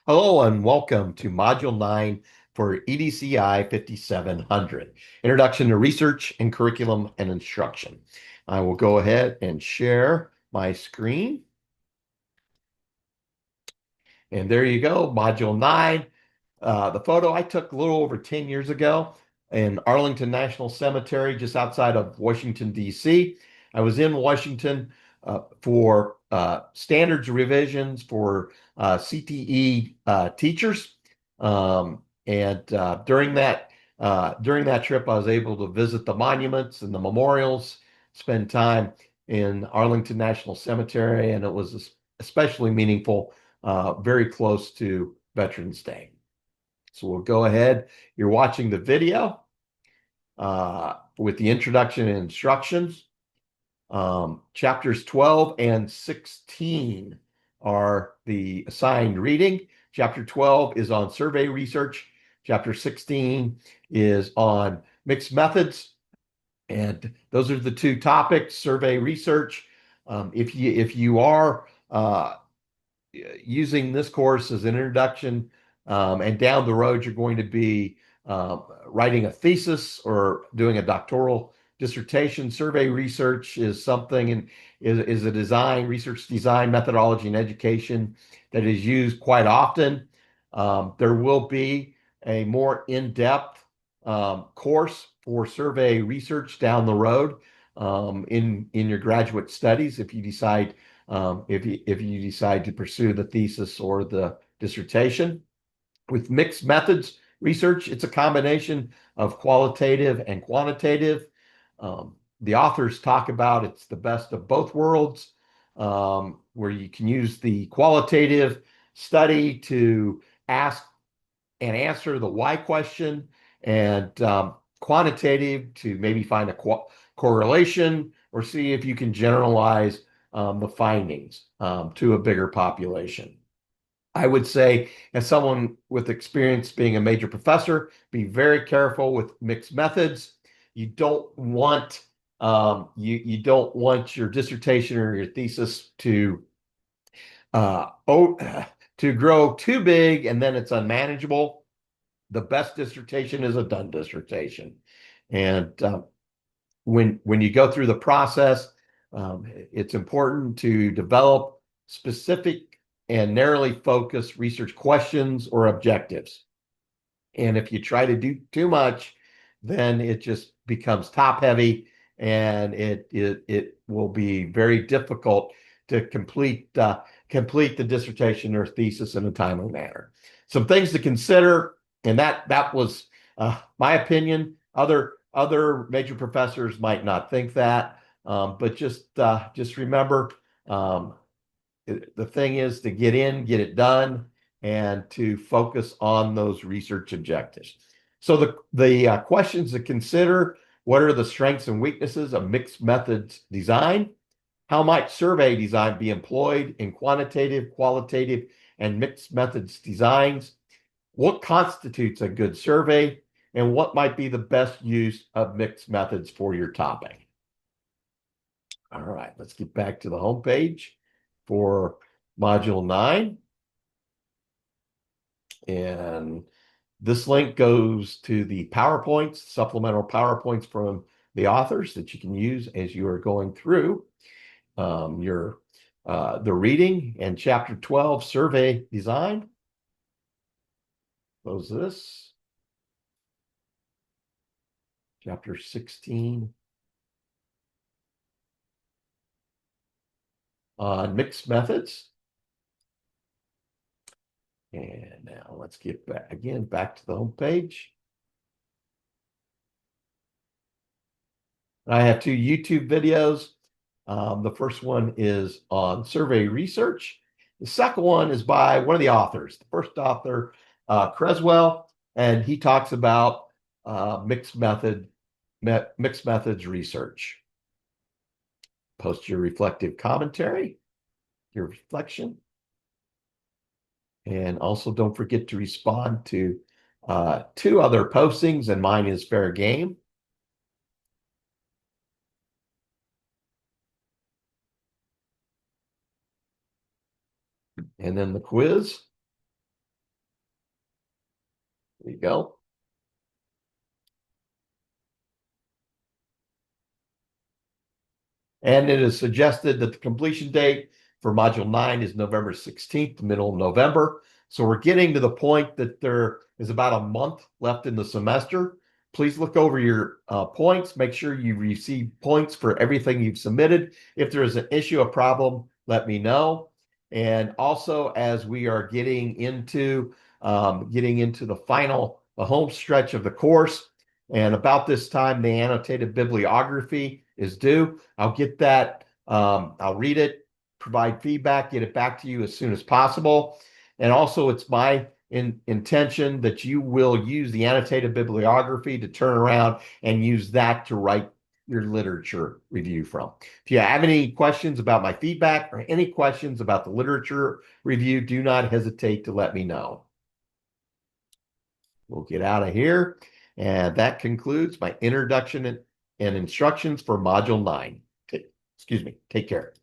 Hello and welcome to Module 9 for EDCI 5700, Introduction to Research and Curriculum and Instruction. I will go ahead and share my screen. And there you go, Module 9. The photo I took a little over 10 years ago in Arlington National Cemetery, just outside of Washington, D.C. I was in Washington for standards revisions for CTE teachers. And during that trip, I was able to visit the monuments and the memorials, spend time in Arlington National Cemetery, and it was especially meaningful, very close to Veterans Day. So we'll go ahead. You're watching the video with the introduction and instructions. Chapters 12 and 16 are the assigned reading. Chapter 12 is on survey research. Chapter 16 is on mixed methods. And those are the two topics, survey research. If you are using this course as an introduction, and down the road, you're going to be writing a thesis or doing a doctoral dissertation. Survey research is something and is a research design methodology and education that is used quite often. There will be a more in-depth course for survey research down the road in your graduate studies if you decide if you decide to pursue the thesis or the dissertation. With mixed methods research, it's a combination of qualitative and quantitative. The authors talk about it's the best of both worlds, where you can use the qualitative study to ask and answer the why question, and quantitative to maybe find a correlation or see if you can generalize the findings to a bigger population. I would say, as someone with experience being a major professor, be very careful with mixed methods. You don't want you don't want your dissertation or your thesis uh, oh, to grow too big and then it's unmanageable. The best dissertation is a done dissertation, and when you go through the process, it's important to develop specific and narrowly focused research questions or objectives. And if you try to do too much, then it just becomes top heavy, and it will be very difficult to complete the dissertation or thesis in a timely manner. Some things to consider, and that was my opinion. Other major professors might not think that, but just remember, um, the thing is to get in, get it done, and to focus on those research objectives. So the questions to consider: what are the strengths and weaknesses of mixed methods design? How might survey design be employed in quantitative, qualitative, and mixed methods designs? What constitutes a good survey? And what might be the best use of mixed methods for your topic? All right, let's get back to the home page for Module 9. And this link goes to the PowerPoints, supplemental PowerPoints from the authors that you can use as you are going through your the reading and Chapter 12, Survey Design. Close this. Chapter 16 on mixed methods. And now let's get back to the home page. I have two YouTube videos. The first one is on survey research. The second one is by one of the authors. The first author, Creswell, and he talks about mixed methods research. Post your reflective commentary, your reflection. And also don't forget to respond to two other postings, and mine is fair game. And then the quiz. There you go. And it is suggested that the completion date for Module 9 is November 16th, the middle of November. So we're getting to the point that there is about a month left in the semester. Please look over your points. Make sure you receive points for everything you've submitted. If there is an issue, a problem, let me know. And also, as we are getting into the home stretch of the course, and about this time, the annotated bibliography is due. I'll get that. I'll read it, provide feedback, get it back to you as soon as possible. And also, it's my intention that you will use the annotated bibliography to turn around and use that to write your literature review from. If you have any questions about my feedback or any questions about the literature review, do not hesitate to let me know. We'll get out of here. And that concludes my introduction and instructions for Module 9. Excuse me. Take care.